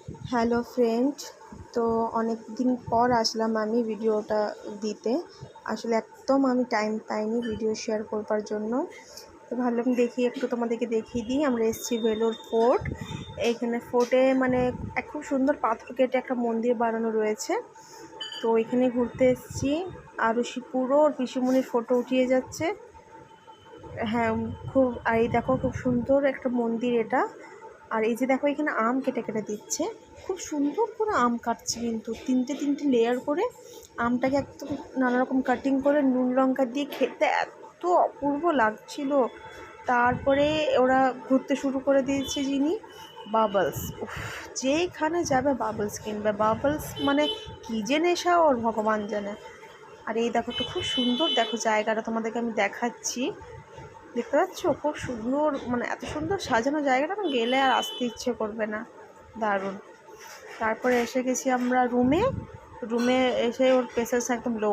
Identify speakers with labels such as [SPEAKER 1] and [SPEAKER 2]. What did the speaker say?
[SPEAKER 1] Hello friend, তো অনেক দিন পর আসলাম আমি ভিডিওটা দিতে। আসলে একদম আমি টাইম পাইনি ভিডিও শেয়ার করবার জন্য। তো ভাবলাম দেখি একটু তোমাদেরকে দেখিয়ে দিই। আমরা এসেছি ভেলোর ফোর্ট। এইখানে ফোর্টে মানে এক খুব সুন্দর পাথর কেটে একটা মন্দির বানানো রয়েছে। তো এখানে ঘুরতে এসেছি। আর পুরো পিসিমণির ফটো উঠিয়ে যাচ্ছে। হ্যাঁ, খুব আর এই দেখো খুব সুন্দর একটা মন্দির এটা। আর এই যে দেখো এখানে আম কেটে কেটে দিচ্ছে, খুব সুন্দর করে আম কাটছে, কিন্তু তিনটে তিনটে লেয়ার করে আমটাকে একদম নানা রকম কাটিং করে নুন লঙ্কা দিয়ে খেতে এত অপূর্ব লাগছিল। তারপরে ওরা ঘুরতে শুরু করে দিয়েছে যিনি বাবলস। যেখানে যাবে বাবলস কিনবে। বাবলস মানে কী যে নেশা ওর ভগবান জানে। আর এই দেখো তো খুব সুন্দর, দেখো জায়গাটা তোমাদেরকে আমি দেখাচ্ছি। দেখতে পাচ্ছ খুব সুন্দর, মানে এত সুন্দর সাজানো জায়গাটা না, গেলে আর আসতে ইচ্ছে করবে না। দারুণ। তারপরে এসে গেছি আমরা রুমে। রুমে এসে ওর প্রেসার একদম লো।